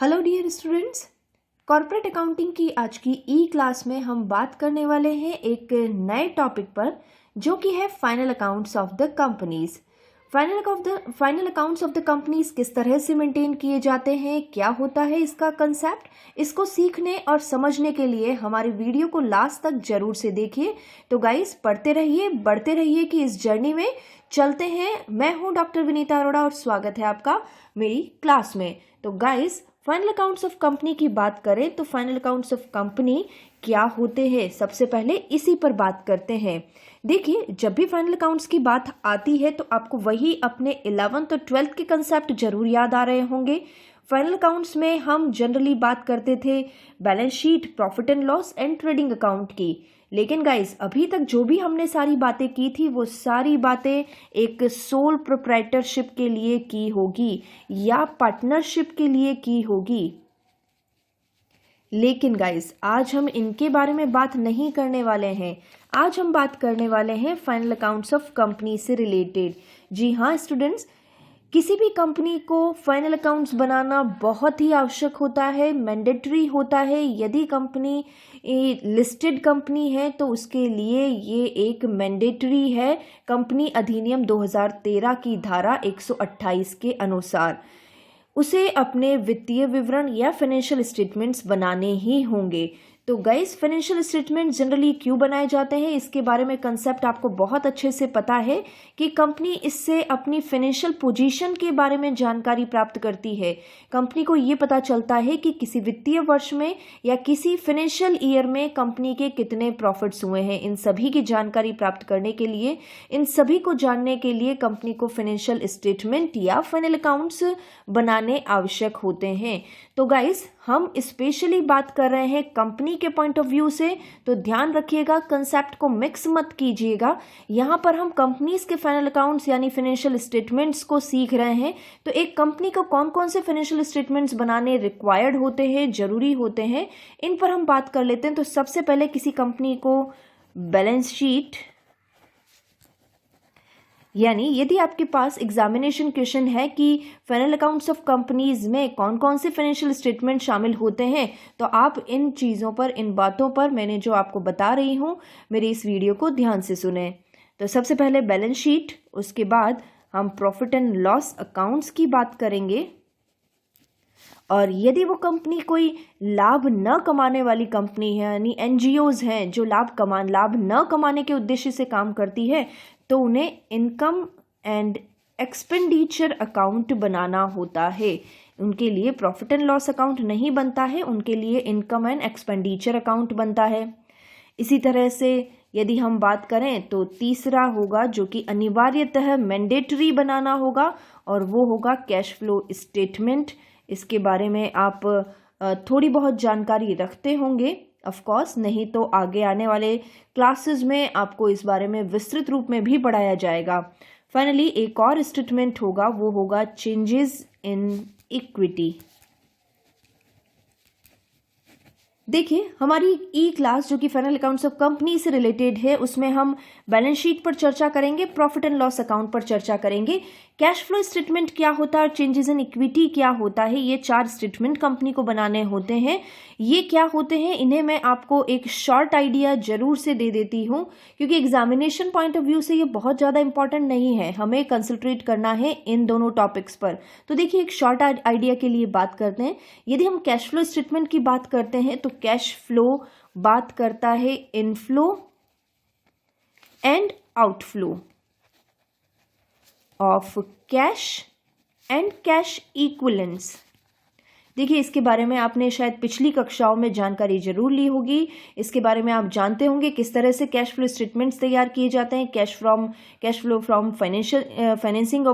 Hello dear students, corporate accounting की आज की ई क्लास में हम बात करने वाले हैं एक नए टॉपिक पर जो कि है final accounts of the companies. Final accounts of the companies किस तरह से मेंटेन किए जाते हैं, क्या होता है इसका कंसेप्ट, इसको सीखने और समझने के लिए हमारे वीडियो को लास्ट तक जरूर से देखिए। तो गाइस पढ़ते रहिए, बढ़ते रहिए कि इस जर्नी में चलते हैं। मैं हूं डॉक्टर विनीता अरोड़ा और स्वागत है आपका मेरी क्लास में। तो guys final accounts of company की बात करें तो फाइनल अकाउंट्स ऑफ कंपनी क्या होते हैं, सबसे पहले इसी पर बात करते हैं। देखिए, जब भी फाइनल अकाउंट्स की बात आती है तो आपको वही अपने 11th और 12th के कंसेप्ट जरूर याद आ रहे होंगे। फाइनल अकाउंट्स में हम जनरली बात करते थे balance sheet, profit and loss and trading account की। लेकिन गाइस अभी तक जो भी हमने सारी बातें की थी वो सारी बातें एक सोल प्रोप्राइटरशिप के लिए की होगी या पार्टनरशिप के लिए की होगी। लेकिन गाइस आज हम इनके बारे में बात नहीं करने वाले हैं। आज हम बात करने वाले हैं फाइनल अकाउंट्स ऑफ कंपनी से रिलेटेड। जी हाँ स्टूडेंट्स, किसी भी कंपनी को फाइनल अकाउंट्स बनाना बहुत ही आवश्यक होता है, मैंडेटरी होता है। यदि कंपनी लिस्टेड कंपनी है तो उसके लिए ये एक मैंडेटरी है कंपनी अधिनियम 2013 की धारा 128 के अनुसार। उसे अपने वित्तीय विवरण या फाइनेंशियल स्टेटमेंट्स बनाने ही होंगे। तो गाइस फाइनेंशियल स्टेटमेंट जनरली क्यों बनाए जाते हैं, इसके बारे में कंसेप्ट आपको बहुत अच्छे से पता है कि कंपनी इससे अपनी फाइनेंशियल पोजीशन के बारे में जानकारी प्राप्त करती है। कंपनी को ये पता चलता है कि किसी वित्तीय वर्ष में या किसी फाइनेंशियल ईयर में कंपनी के कितने प्रॉफिट्स हुए हैं। इन सभी की जानकारी प्राप्त करने के लिए, इन सभी को जानने के लिए कंपनी को फाइनेंशियल स्टेटमेंट या फाइनल अकाउंट्स बनाने आवश्यक होते हैं। तो गाइस हम स्पेशली बात कर रहे हैं कंपनी के पॉइंट ऑफ व्यू से, तो ध्यान रखिएगा, कंसेप्ट को मिक्स मत कीजिएगा। यहाँ पर हम कंपनीज के फाइनल अकाउंट्स यानी फाइनेंशियल स्टेटमेंट्स को सीख रहे हैं। तो एक कंपनी को कौन कौन से फाइनेंशियल स्टेटमेंट्स बनाने रिक्वायर्ड होते हैं, जरूरी होते हैं, इन पर हम बात कर लेते हैं। तो सबसे पहले किसी कंपनी को बैलेंस शीट, यानी यदि आपके पास एग्जामिनेशन क्वेश्चन है कि फाइनल अकाउंट्स ऑफ कंपनीज में कौन कौन से फाइनेंशियल स्टेटमेंट शामिल होते हैं, तो आप इन चीज़ों पर, इन बातों पर मैंने जो आपको बता रही हूँ मेरे इस वीडियो को ध्यान से सुने। तो सबसे पहले बैलेंस शीट, उसके बाद हम प्रॉफिट एंड लॉस अकाउंट्स की बात करेंगे। और यदि वो कंपनी कोई लाभ न कमाने वाली कंपनी है, यानी एनजीओज हैं जो लाभ न कमाने के उद्देश्य से काम करती है, तो उन्हें इनकम एंड एक्सपेंडिचर अकाउंट बनाना होता है। उनके लिए प्रॉफिट एंड लॉस अकाउंट नहीं बनता है, उनके लिए इनकम एंड एक्सपेंडिचर अकाउंट बनता है। इसी तरह से यदि हम बात करें तो तीसरा होगा जो कि अनिवार्यतः मैंडेटरी बनाना होगा, और वो होगा कैश फ्लो स्टेटमेंट। इसके बारे में आप थोड़ी बहुत जानकारी रखते होंगे ऑफ कोर्स, नहीं तो आगे आने वाले क्लासेस में आपको इस बारे में विस्तृत रूप में भी पढ़ाया जाएगा। फाइनली एक और स्टेटमेंट होगा, वो होगा चेंजेस इन इक्विटी। देखिए, हमारी ई क्लास जो कि फाइनल अकाउंट्स ऑफ कंपनी से रिलेटेड है, उसमें हम बैलेंस शीट पर चर्चा करेंगे, प्रॉफिट एंड लॉस अकाउंट पर चर्चा करेंगे, कैश फ्लो स्टेटमेंट क्या होता है और चेंजेस इन इक्विटी क्या होता है। ये 4 स्टेटमेंट कंपनी को बनाने होते हैं। ये क्या होते हैं, इन्हें मैं आपको एक शॉर्ट आइडिया जरूर से दे देती हूँ, क्योंकि एग्जामिनेशन पॉइंट ऑफ व्यू से ये बहुत ज़्यादा इंपॉर्टेंट नहीं है। हमें कंसंट्रेट करना है इन दोनों टॉपिक्स पर। तो देखिए, एक शॉर्ट आइडिया के लिए बात करते हैं। यदि हम कैश फ्लो स्टेटमेंट की बात करते हैं तो कैश फ्लो बात करता है inflow and outflow of cash and cash equivalents. देखिए, इसके बारे में आपने शायद पिछली कक्षाओं में जानकारी जरूर ली होगी। इसके बारे में आप जानते होंगे किस तरह से कैश फ्लो स्टेटमेंट्स तैयार किए जाते हैं। Cash flow from financing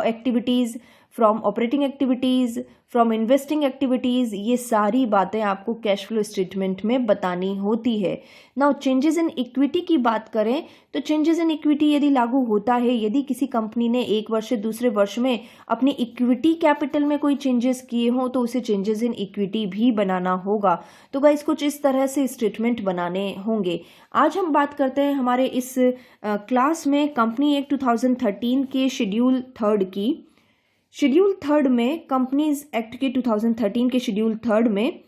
activities, from operating activities, from investing activities, ये सारी बातें आपको कैश फ्लो स्टेटमेंट में बतानी होती है। नाउ चेंजेस इन इक्विटी की बात करें तो चेंजेस इन इक्विटी यदि लागू होता है, यदि किसी कंपनी ने एक वर्ष से दूसरे वर्ष में अपनी इक्विटी कैपिटल में कोई चेंजेस किए हों तो उसे चेंजेस इन इक्विटी भी बनाना होगा। तो गाइस कुछ इस तरह से स्टेटमेंट बनाने होंगे। आज हम बात करते हैं हमारे इस क्लास में कंपनी एक्ट 2013 के शेड्यूल 3 की, शेड्यूल थर्ड में कंपनीज एक्ट के 2013 के शेड्यूल थर्ड में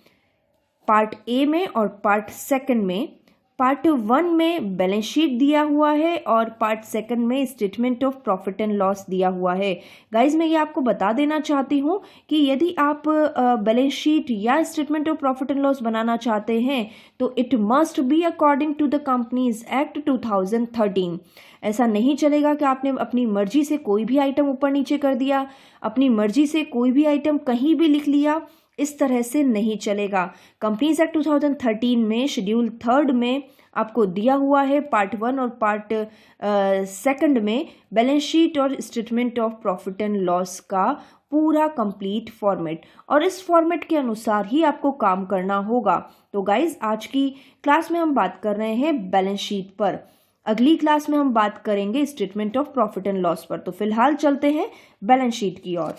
पार्ट ए में और पार्ट सेकंड में, पार्ट वन में बैलेंस शीट दिया हुआ है और पार्ट सेकंड में statement of profit and loss दिया हुआ है। गाइज मैं ये आपको बता देना चाहती हूँ कि यदि आप बैलेंस शीट या statement of profit and loss बनाना चाहते हैं तो it must be according to the companies act 2013। ऐसा नहीं चलेगा कि आपने अपनी मर्जी से कोई भी आइटम ऊपर नीचे कर दिया, अपनी मर्जी से कोई भी आइटम कहीं भी लिख लिया, इस तरह से नहीं चलेगा। कंपनीज एक्ट 2013 में शेड्यूल थर्ड में आपको दिया हुआ है पार्ट वन और पार्ट सेकंड में बैलेंस शीट और statement of profit and loss का पूरा कंप्लीट फॉर्मेट, और इस फॉर्मेट के अनुसार ही आपको काम करना होगा। तो गाइज आज की क्लास में हम बात कर रहे हैं बैलेंस शीट पर, अगली क्लास में हम बात करेंगे statement of profit and loss पर। तो फिलहाल चलते हैं बैलेंस शीट की ओर।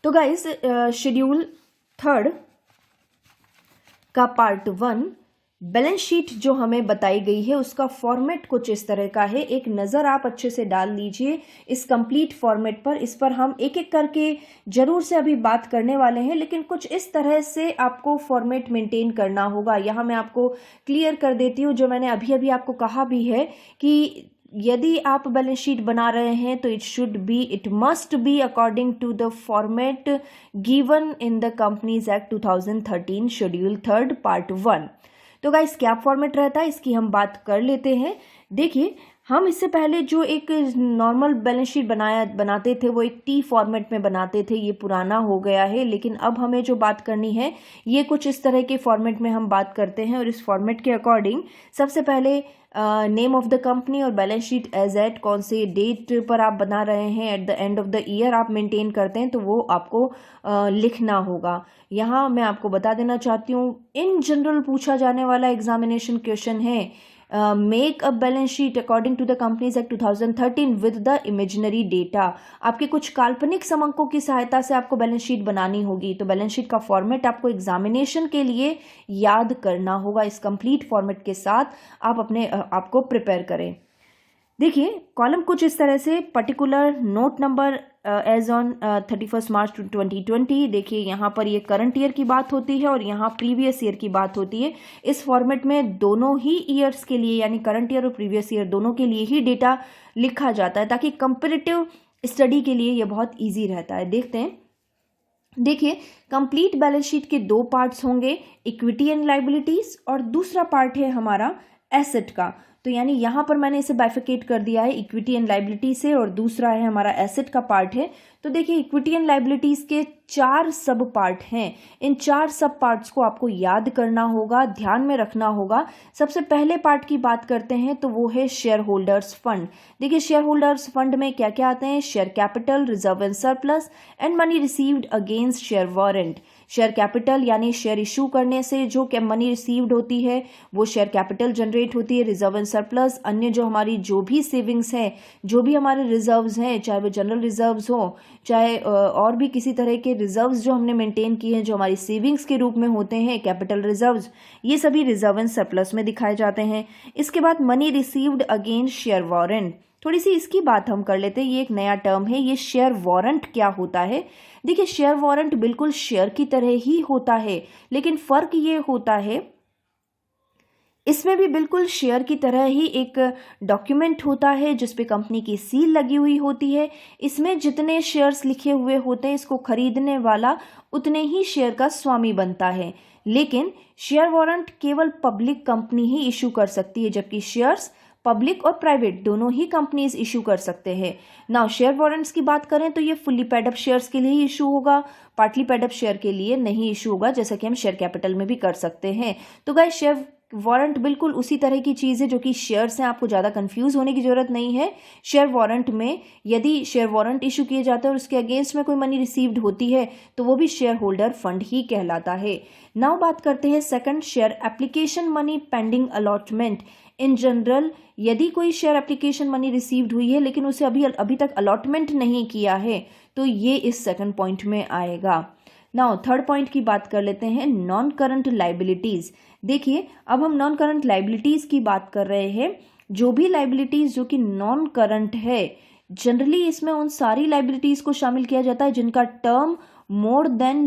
तो गाइस शेड्यूल थर्ड का पार्ट वन बैलेंस शीट जो हमें बताई गई है उसका फॉर्मेट कुछ इस तरह का है। एक नज़र आप अच्छे से डाल लीजिए इस कंप्लीट फॉर्मेट पर। इस पर हम एक एक करके जरूर से अभी बात करने वाले हैं, लेकिन कुछ इस तरह से आपको फॉर्मेट मेंटेन करना होगा। यहाँ मैं आपको क्लियर कर देती हूँ, जो मैंने अभी अभी आपको कहा भी है कि यदि आप बैलेंस शीट बना रहे हैं तो it must be according to the format given in the companies act 2013 schedule third part one. तो गाइस क्या फॉर्मेट रहता है इसकी हम बात कर लेते हैं। देखिए हम इससे पहले जो एक नॉर्मल बैलेंस शीट बनाते थे वो एक टी फॉर्मेट में बनाते थे, ये पुराना हो गया है। लेकिन अब हमें जो बात करनी है ये कुछ इस तरह के फॉर्मेट में हम बात करते हैं, और इस फॉर्मेट के अकॉर्डिंग सबसे पहले नेम ऑफ द कंपनी और बैलेंस शीट एज एट कौन से डेट पर आप बना रहे हैं, at the end of the year आप मेंटेन करते हैं, तो वो आपको लिखना होगा। यहाँ मैं आपको बता देना चाहती हूँ इन जनरल पूछा जाने वाला एग्जामिनेशन क्वेश्चन है make a balance sheet according to the companies act 2013 with the imaginary data. आपके कुछ काल्पनिक समंकों की सहायता से आपको बैलेंस शीट बनानी होगी। तो बैलेंस शीट का फॉर्मेट आपको एग्जामिनेशन के लिए याद करना होगा। इस कंप्लीट फॉर्मेट के साथ आप अपने आपको प्रिपेयर करें। देखिए कॉलम कुछ इस तरह से, particular note number as on 31 March 2020। देखिए यहाँ पर ये करंट ईयर की बात होती है और यहाँ प्रीवियस ईयर की बात होती है। इस फॉर्मेट में दोनों ही ईयर्स के लिए यानी करंट ईयर और प्रीवियस ईयर दोनों के लिए ही डेटा लिखा जाता है, ताकि कंपेरेटिव स्टडी के लिए ये बहुत ईजी रहता है। देखते हैं। देखिए कंप्लीट बैलेंस शीट के दो पार्ट्स होंगे, इक्विटी एंड लाइबिलिटीज, और दूसरा पार्ट है हमारा एसेट का। तो यानी यहाँ पर मैंने इसे बाइफिकेट कर दिया है इक्विटी एंड लाइबिलिटी से, और दूसरा है हमारा एसेट का पार्ट है। तो देखिए इक्विटी एंड लाइबिलिटीज के 4 सब पार्ट हैं। इन 4 सब पार्ट्स को आपको याद करना होगा, ध्यान में रखना होगा। सबसे पहले पार्ट की बात करते हैं तो वो है शेयर होल्डर्स फंड। देखिए शेयर होल्डर्स फंड में क्या क्या आते हैं, share capital, reserve and surplus and money received against share warrant. Share capital यानी शेयर इशू करने से जो मनी रिसीव्ड होती है वो शेयर कैपिटल जनरेट होती है। रिजर्व एंड सरप्लस अन्य जो हमारी जो भी सेविंग्स हैं, जो भी हमारे रिजर्व्स हैं, चाहे वो जनरल रिजर्व्स हो, चाहे और भी किसी तरह के रिजर्व्स जो हमने मेंटेन किए हैं जो हमारी सेविंग्स के रूप में होते हैं, कैपिटल रिजर्व्स, ये सभी रिजर्व एंड सरप्लस में दिखाए जाते हैं। इसके बाद money received against share warrant, थोड़ी सी इसकी बात हम कर लेते हैं। ये एक नया टर्म है, ये शेयर वारंट क्या होता है। देखिए शेयर वारंट बिल्कुल शेयर की तरह ही होता है, लेकिन फर्क ये होता है इसमें भी बिल्कुल शेयर की तरह ही एक डॉक्यूमेंट होता है जिसपे कंपनी की सील लगी हुई होती है। इसमें जितने शेयर्स लिखे हुए होते हैं इसको खरीदने वाला उतने ही शेयर का स्वामी बनता है। लेकिन शेयर वारंट केवल पब्लिक कंपनी ही इशू कर सकती है, जबकि शेयर्स पब्लिक और प्राइवेट दोनों ही कंपनीज इशू कर सकते हैं। नाउ शेयर वारंट्स की बात करें तो ये फुल्ली पेड अप शेयर्स के लिए ही इशू होगा, पार्टली पेड अप शेयर के लिए नहीं इशू होगा, जैसा कि हम शेयर कैपिटल में भी कर सकते हैं। तो गाइस शेयर वारंट बिल्कुल उसी तरह की चीज़ है जो कि शेयर्स हैं, आपको ज़्यादा कंफ्यूज होने की जरूरत नहीं है। शेयर वारंट में यदि शेयर वारंट इशू किए जाते हैं और उसके अगेंस्ट में कोई मनी रिसीव्ड होती है तो वो भी शेयर होल्डर फंड ही कहलाता है। नाउ बात करते हैं second, share application money pending allotment. In general यदि कोई शेयर एप्लीकेशन मनी रिसीव्ड हुई है लेकिन उसे अभी तक अलॉटमेंट नहीं किया है तो ये इस सेकंड पॉइंट में आएगा। नाउ थर्ड पॉइंट की बात कर लेते हैं, नॉन करंट लाइबिलिटीज। देखिए अब हम नॉन करंट लाइबिलिटीज की बात कर रहे हैं। जो भी लाइबिलिटीज जो कि नॉन करंट है, जनरली इसमें उन सारी लाइबिलिटीज़ को शामिल किया जाता है जिनका टर्म मोर देन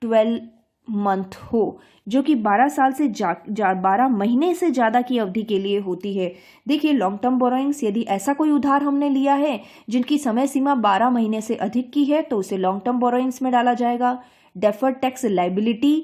12 मंथ हो, जो कि 12 साल से 12 महीने से ज़्यादा की अवधि के लिए होती है। देखिए लॉन्ग टर्म बोरोइंग्स, यदि ऐसा कोई उधार हमने लिया है जिनकी समय सीमा 12 महीने से अधिक की है तो उसे लॉन्ग टर्म बोरोइंग्स में डाला जाएगा। डेफर्ड टैक्स लाइबिलिटी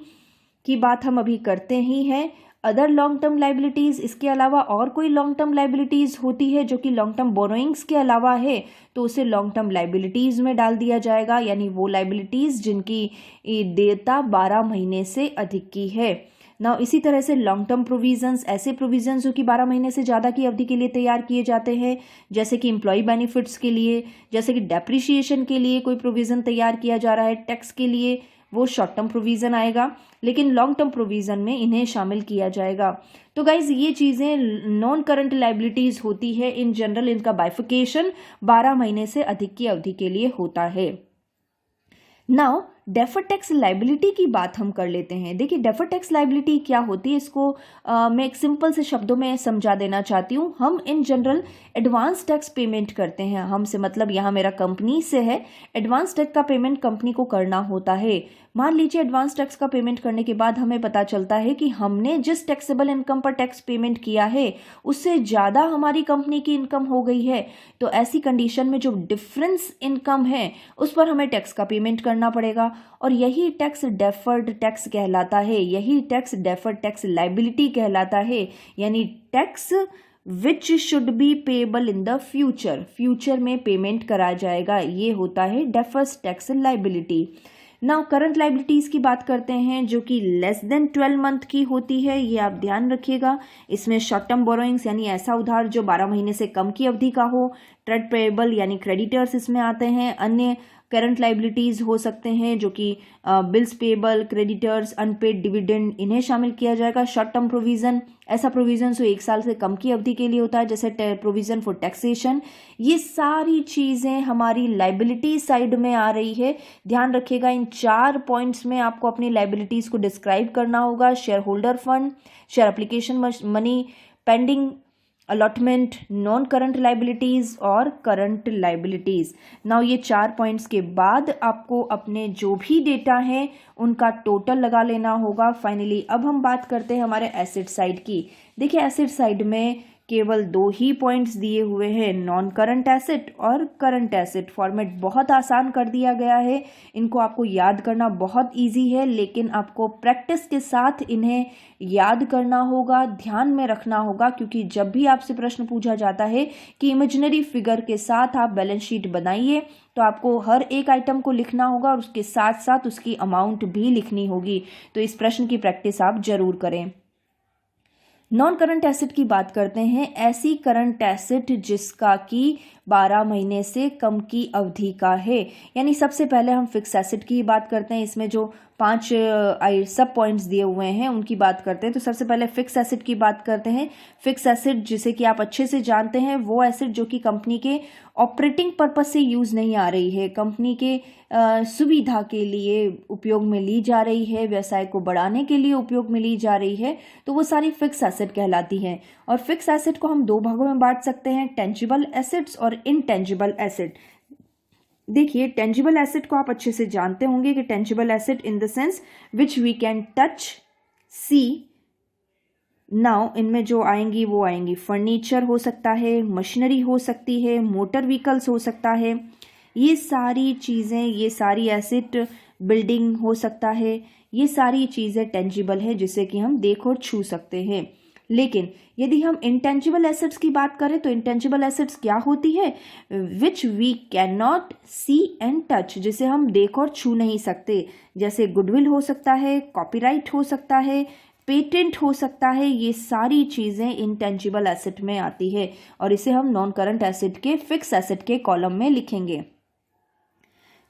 की बात हम अभी करते ही हैं। अदर लॉन्ग टर्म लाइबिलिटीज़, इसके अलावा और कोई लॉन्ग टर्म लाइबिलिटीज़ होती है जो कि लॉन्ग टर्म बोरोइंग्स के अलावा है तो उसे लॉन्ग टर्म लाइबिलिटीज़ में डाल दिया जाएगा, यानी वो लाइबिलिटीज़ जिनकी देयता 12 महीने से अधिक की है ना। इसी तरह से लॉन्ग टर्म प्रोविजंस, ऐसे प्रोविजंस जो कि 12 महीने से ज़्यादा की अवधि के लिए तैयार किए जाते हैं, जैसे कि एम्प्लॉय बेनिफिट्स के लिए, जैसे कि डेप्रिसिएशन के लिए कोई प्रोविज़न तैयार किया जा रहा है, टैक्स के लिए वो शॉर्ट टर्म प्रोविज़न आएगा, लेकिन लॉन्ग टर्म प्रोविज़न में इन्हें शामिल किया जाएगा। तो गाइज ये चीज़ें नॉन करंट लाइबिलिटीज़ होती है। इन जनरल इनका बाइफिकेशन 12 महीने से अधिक की अवधि के लिए होता है। नाउ डेफर्ड टैक्स लाइबिलिटी की बात हम कर लेते हैं। देखिए डेफर्ड टैक्स लाइबिलिटी क्या होती है, इसको मैं एक सिंपल से शब्दों में समझा देना चाहती हूँ। हम in general advance tax payment करते हैं, हमसे मतलब यहाँ मेरा कंपनी से है, एडवांस टैक्स का पेमेंट कंपनी को करना होता है। मान लीजिए एडवांस टैक्स का पेमेंट करने के बाद हमें पता चलता है कि हमने जिस टैक्सेबल इनकम पर टैक्स पेमेंट किया है उससे ज़्यादा हमारी कंपनी की इनकम हो गई है, तो ऐसी कंडीशन में जो डिफरेंस इनकम है उस पर हमें टैक्स का पेमेंट करना पड़ेगा और यही टैक्स डेफर्ड टैक्स कहलाता है, यही टैक्स डेफर्ड टैक्स लाइबिलिटी कहलाता है, यानी tax which should be payable in the future, future में पेमेंट करा जाएगा, ये होता है deferred tax liability. Now current liabilities की बात करते हैं जो कि लेस देन 12 मंथ की होती है, ये आप ध्यान रखिएगा। इसमें शॉर्ट टर्म बोरोइंग्स यानी ऐसा उधार जो 12 महीने से कम की अवधि का हो, ट्रेड पेएबल यानी क्रेडिटर्स इसमें आते हैं, अन्य करंट लाइबिलिटीज़ हो सकते हैं जो कि bills payable, creditors, unpaid dividend, इन्हें शामिल किया जाएगा। शॉर्ट टर्म प्रोविज़न, ऐसा प्रोविज़न जो 1 साल से कम की अवधि के लिए होता है, जैसे प्रोविज़न फॉर टैक्सेशन। ये सारी चीज़ें हमारी लाइबिलिटी साइड में आ रही है। ध्यान रखिएगा इन 4 पॉइंट्स में आपको अपनी लाइबिलिटीज़ को डिस्क्राइब करना होगा। Share holder fund, share application money, pending allotment, non current liabilities और करंट लाइबिलिटीज़। नाउ ये 4 पॉइंट्स के बाद आपको अपने जो भी डेटा है उनका टोटल लगा लेना होगा। फाइनली अब हम बात करते हैं हमारे एसेट साइड की। देखिए एसेट साइड में केवल 2 ही पॉइंट्स दिए हुए हैं, नॉन करंट एसेट और करंट एसेट। फॉर्मेट बहुत आसान कर दिया गया है, इनको आपको याद करना बहुत इजी है, लेकिन आपको प्रैक्टिस के साथ इन्हें याद करना होगा, ध्यान में रखना होगा, क्योंकि जब भी आपसे प्रश्न पूछा जाता है कि इमेजिनरी फिगर के साथ आप बैलेंस शीट बनाइए तो आपको हर एक आइटम को लिखना होगा और उसके साथ साथ उसकी अमाउंट भी लिखनी होगी। तो इस प्रश्न की प्रैक्टिस आप जरूर करें। नॉन करंट एसेट की बात करते हैं, ऐसी करंट एसेट जिसका कि 12 महीने से कम की अवधि का है। यानी सबसे पहले हम फिक्स एसेट की बात करते हैं, इसमें जो 5 सब पॉइंट्स दिए हुए हैं उनकी बात करते हैं। तो सबसे पहले फिक्स एसेट की बात करते हैं। फिक्स एसेट जिसे कि आप अच्छे से जानते हैं, वो एसेट जो कि कंपनी के ऑपरेटिंग पर्पस से यूज़ नहीं आ रही है, कंपनी के सुविधा के लिए उपयोग में ली जा रही है, व्यवसाय को बढ़ाने के लिए उपयोग में ली जा रही है, तो वो सारी फिक्स एसेट कहलाती हैं। और फिक्स एसेट को हम 2 भागों में बांट सकते हैं, टेंजिबल एसेट्स और इनटेंजिबल एसेट। देखिए टेंजिबल एसेट को आप अच्छे से जानते होंगे कि tangible asset in the sense which we can touch, see. Now इनमें जो आएंगी वो आएंगी फर्नीचर हो सकता है, मशीनरी हो सकती है, मोटर व्हीकल्स हो सकता है, ये सारी चीज़ें, ये सारी एसेट, बिल्डिंग हो सकता है, ये सारी चीज़ें टेंजिबल है जिसे कि हम देख और छू सकते हैं। लेकिन यदि हम इंटेंजिबल एसेट्स की बात करें तो इंटेंजिबल एसेट्स क्या होती है, which we can not see and touch, जिसे हम देख और छू नहीं सकते, जैसे गुडविल हो सकता है, कॉपीराइट हो सकता है, पेटेंट हो सकता है, ये सारी चीज़ें इंटेंजिबल एसेट में आती है और इसे हम नॉन करंट एसेट के फिक्स एसेट के कॉलम में लिखेंगे।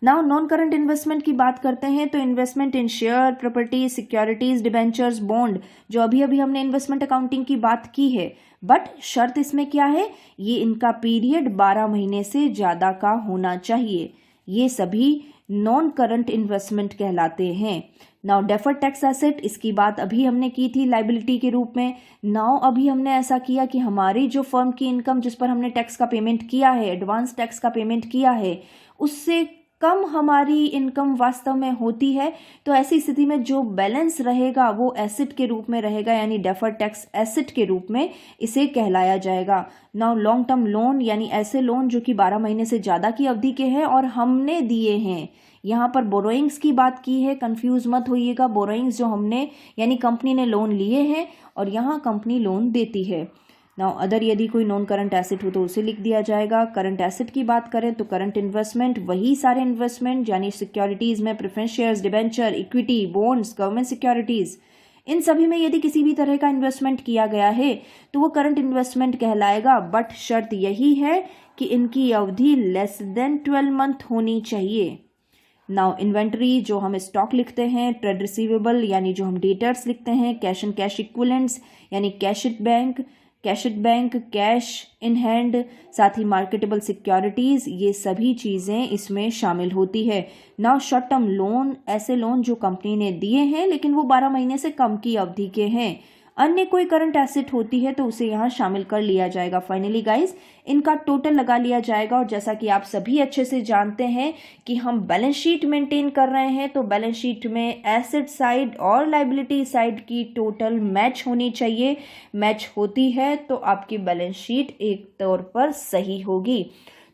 नाउ नॉन करंट इन्वेस्टमेंट की बात करते हैं तो इन्वेस्टमेंट इन share, property, securities, debentures, bond, जो अभी अभी हमने इन्वेस्टमेंट अकाउंटिंग की बात की है, बट शर्त इसमें क्या है, ये इनका पीरियड 12 महीने से ज़्यादा का होना चाहिए। ये सभी नॉन करंट इन्वेस्टमेंट कहलाते हैं। नाउ डेफर्ड टैक्स एसेट, इसकी बात अभी हमने की थी लाइबिलिटी के रूप में। नाउ अभी हमने ऐसा किया कि हमारी जो फर्म की इनकम जिस पर हमने टैक्स का पेमेंट किया है, एडवांस टैक्स का पेमेंट किया है, उससे कम हमारी इनकम वास्तव में होती है, तो ऐसी स्थिति में जो बैलेंस रहेगा वो एसेट के रूप में रहेगा, यानी डेफर्ड टैक्स एसेट के रूप में इसे कहलाया जाएगा। नाउ लॉन्ग टर्म लोन, यानी ऐसे लोन जो कि 12 महीने से ज़्यादा की अवधि के हैं और हमने दिए हैं। यहाँ पर बोरोइंग्स की बात की है, कंफ्यूज मत होइएगा। बोरोइंग्स जो हमने यानी कंपनी ने लोन लिए हैं और यहाँ कंपनी लोन देती है। नाउ अदर, यदि कोई नॉन करंट एसेट हो तो उसे लिख दिया जाएगा। करंट एसेट की बात करें तो करंट इन्वेस्टमेंट वही सारे इन्वेस्टमेंट, यानी सिक्योरिटीज़ में preference shares, debenture, equity, bonds, government securities, इन सभी में यदि किसी भी तरह का इन्वेस्टमेंट किया गया है तो वो करंट इन्वेस्टमेंट कहलाएगा। बट शर्त यही है कि इनकी अवधि लेस देन 12 मंथ होनी चाहिए। नाउ इन्वेंट्री, जो हम स्टॉक लिखते हैं, ट्रेड रिसीवेबल यानी जो हम डेटर्स लिखते हैं, कैश एंड कैश इक्विवेलेंट्स यानी cash at bank, cash in hand, साथ ही मार्केटेबल सिक्योरिटीज़, ये सभी चीज़ें इसमें शामिल होती है। नाउ शॉर्ट टर्म लोन, ऐसे लोन जो कंपनी ने दिए हैं लेकिन वो 12 महीने से कम की अवधि के हैं। अन्य कोई करंट एसेट होती है तो उसे यहाँ शामिल कर लिया जाएगा। फाइनली गाइज, इनका टोटल लगा लिया जाएगा। और जैसा कि आप सभी अच्छे से जानते हैं कि हम बैलेंस शीट मेंटेन कर रहे हैं, तो बैलेंस शीट में एसेट साइड और लाइबिलिटी साइड की टोटल मैच होनी चाहिए। मैच होती है तो आपकी बैलेंस शीट एक तौर पर सही होगी।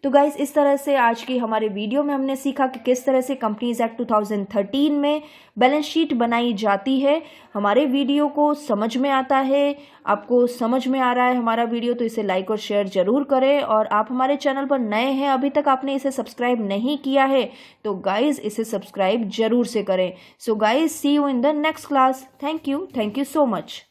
तो गाइज, इस तरह से आज की हमारे वीडियो में हमने सीखा कि किस तरह से कंपनीज एक्ट 2013 में बैलेंस शीट बनाई जाती है। हमारे वीडियो को समझ में आता है, आपको समझ में आ रहा है हमारा वीडियो, तो इसे लाइक और शेयर जरूर करें। और आप हमारे चैनल पर नए हैं, अभी तक आपने इसे सब्सक्राइब नहीं किया है, तो गाइज इसे सब्सक्राइब जरूर से करें। So guys, see you in the next class. Thank you so much.